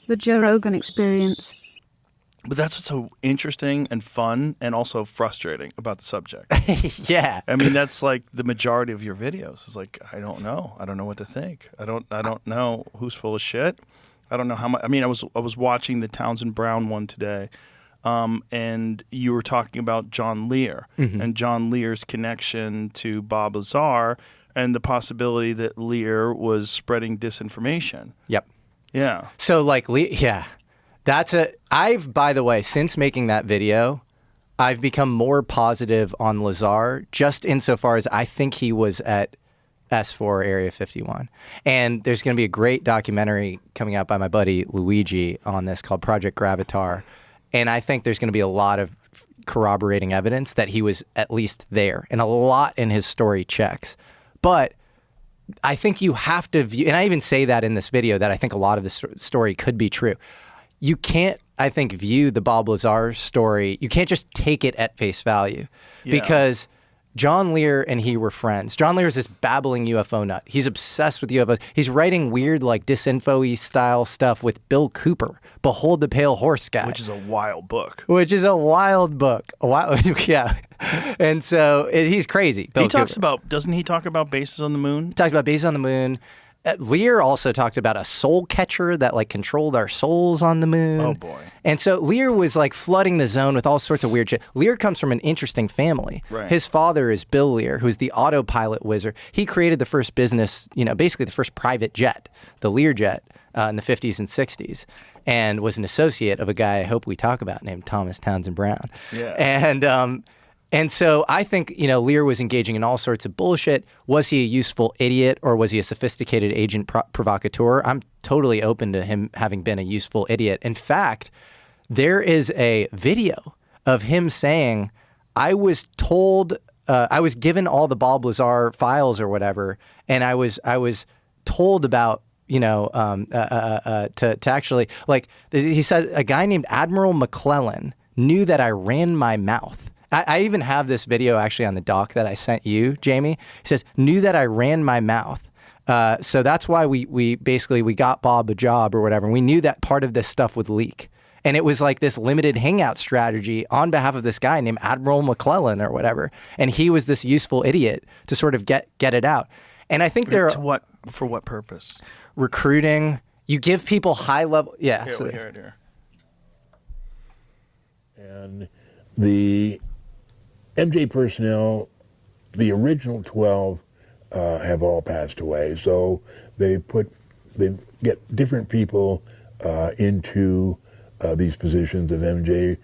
The Joe Rogan Experience. But that's what's so interesting and fun and also frustrating about the subject. Yeah. I mean, that's like the majority of your videos. It's like, I don't know. I don't know what to think. I don't know who's full of shit. I don't know how much. I mean, I was watching the Townsend Brown one today, and you were talking about John Lear and John Lear's connection to Bob Lazar and the possibility that Lear was spreading disinformation. Yep. Yeah. So like, yeah. I've, by the way, since making that video, I've become more positive on Lazar, just insofar as I think he was at S4 Area 51. And there's going to be a great documentary coming out by my buddy Luigi on this called Project Gravatar. And I think there's going to be a lot of corroborating evidence that he was at least there, and a lot in his story checks. But I think you have to view, and I even say that in this video, that I think a lot of the story could be true. You can't, I think, view the Bob Lazar story. You can't just take it at face value, because John Lear and he were friends. John Lear is this babbling UFO nut. He's obsessed with UFOs. He's writing weird, like, disinfo-y style stuff with Bill Cooper, Behold the Pale Horse guy. Which is a wild book. Yeah. And so he's crazy. Bill Cooper. Doesn't he talk about bases on the moon? He talks about bases on the moon. Lear also talked about a soul catcher that like controlled our souls on the moon. Oh boy. And so Lear was like flooding the zone with all sorts of weird shit. Lear comes from an interesting family. Right. His father is Bill Lear, who's the autopilot wizard. He created the first business, basically the first private jet, the Lear jet, in the 50s and 60s, and was an associate of a guy I hope we talk about named Thomas Townsend Brown. Yeah. And so I think, Lear was engaging in all sorts of bullshit. Was he a useful idiot, or was he a sophisticated agent provocateur? I'm totally open to him having been a useful idiot. In fact, there is a video of him saying, I was told, I was given all the Bob Lazar files or whatever, and I was told about, to actually, like, he said a guy named Admiral McClellan knew that I ran my mouth. I even have this video actually on the doc that I sent you, Jamie. He says, knew that I ran my mouth. So that's why we got Bob a job or whatever. And we knew that part of this stuff would leak. And it was like this limited hangout strategy on behalf of this guy named Admiral McClellan or whatever. And he was this useful idiot to sort of get it out. And I think For what purpose? Recruiting. You give people high level. Yeah. Here, we'll hear it here. And the MJ personnel, the original 12, have all passed away. So they get different people into these positions of MJ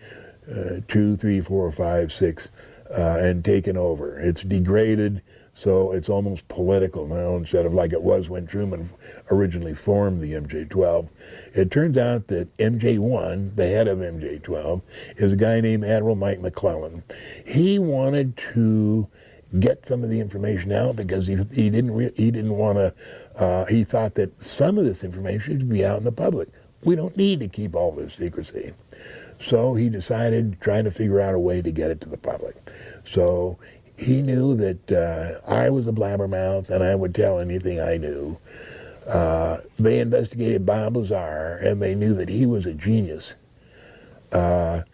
2, 3, 4, 5, 6, and taken over. It's degraded, so it's almost political now instead of like it was when Truman originally formed the MJ-12. It turns out that MJ-1, the head of MJ-12, is a guy named Admiral Mike McClellan. He wanted to get some of the information out because he didn't want to. He thought that some of this information should be out in the public. We don't need to keep all this secrecy. So he decided trying to figure out a way to get it to the public. So he knew that I was a blabbermouth and I would tell anything I knew. They investigated Bob Lazar and they knew that he was a genius, but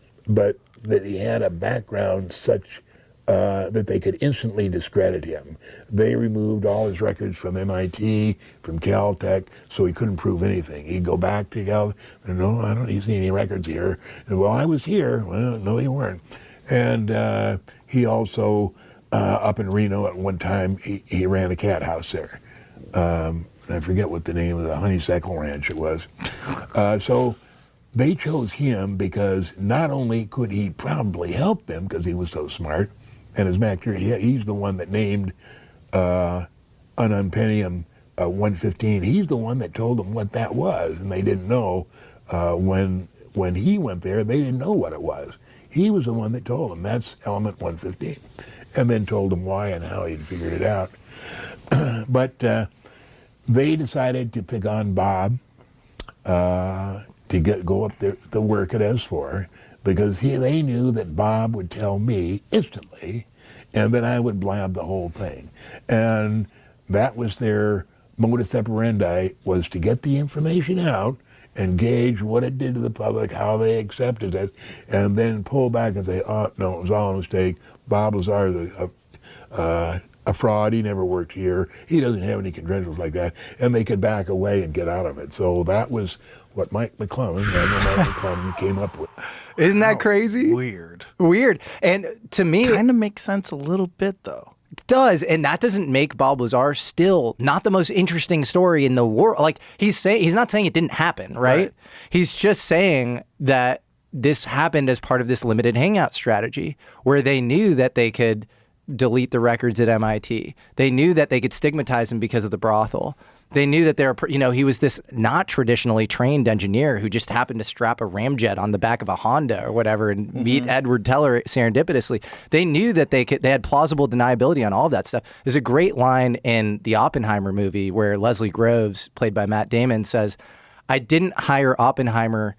that he had a background such that they could instantly discredit him. They removed all his records from MIT, from Caltech, so he couldn't prove anything. He'd go back to Cal, no, I don't see any records here. And, well, I was here. Well, no, you weren't. And he also, up in Reno at one time, he ran a cat house there. I forget what the name of the Honeysuckle Ranch it was. So they chose him because not only could he probably help them because he was so smart, and as a matter of fact, he's the one that named an unpennium 115. He's the one that told them what that was, and they didn't know when he went there. They didn't know what it was. He was the one that told them that's element 115, and then told them why and how he'd figured it out. But they decided to pick on Bob to go up there to work at S4 because they knew that Bob would tell me instantly and that I would blab the whole thing. And that was their modus operandi, was to get the information out and gauge what it did to the public, how they accepted it, and then pull back and say, oh, no, it was all a mistake. Bob Lazar is a fraud. He never worked here. He doesn't have any credentials like that. And they could back away and get out of it. So that was what Mike McClellan came up with. Isn't that crazy? Weird. And to me, Kind of makes sense a little bit, though. it does. And that doesn't make Bob Lazar still not the most interesting story in the world. Like he's not saying it didn't happen, right? He's just saying that this happened as part of this limited hangout strategy where they knew that they could delete the records at MIT. They knew that they could stigmatize him because of the brothel. They knew that he was this not traditionally trained engineer who just happened to strap a ramjet on the back of a Honda or whatever and meet Edward Teller serendipitously. They knew that they had plausible deniability on all of that stuff. There's a great line in the Oppenheimer movie where Leslie Groves, played by Matt Damon, says, "I didn't hire Oppenheimer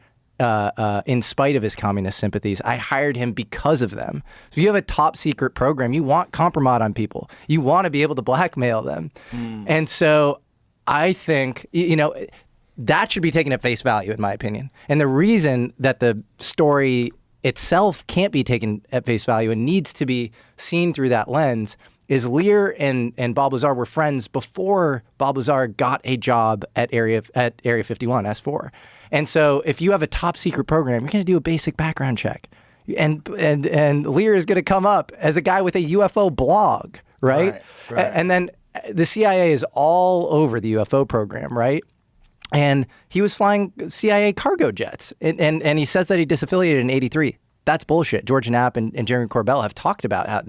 in spite of his communist sympathies. I hired him because of them." So you have a top secret program. You want compromise on people. You want to be able to blackmail them. And so I think, that should be taken at face value, in my opinion. And the reason that the story itself can't be taken at face value and needs to be seen through that lens is Lear and Bob Lazar were friends before Bob Lazar got a job at Area 51, S4. And so if you have a top secret program, you're going to do a basic background check. And Lear is going to come up as a guy with a UFO blog, right? And then the CIA is all over the UFO program, right? And he was flying CIA cargo jets. And he says that he disaffiliated in 83. That's bullshit. George Knapp and Jeremy Corbell have talked about how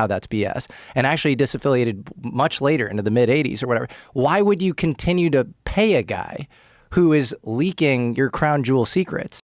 that's BS. And actually disaffiliated much later into the mid-'80s or whatever. Why would you continue to pay a guy who is leaking your crown jewel secrets?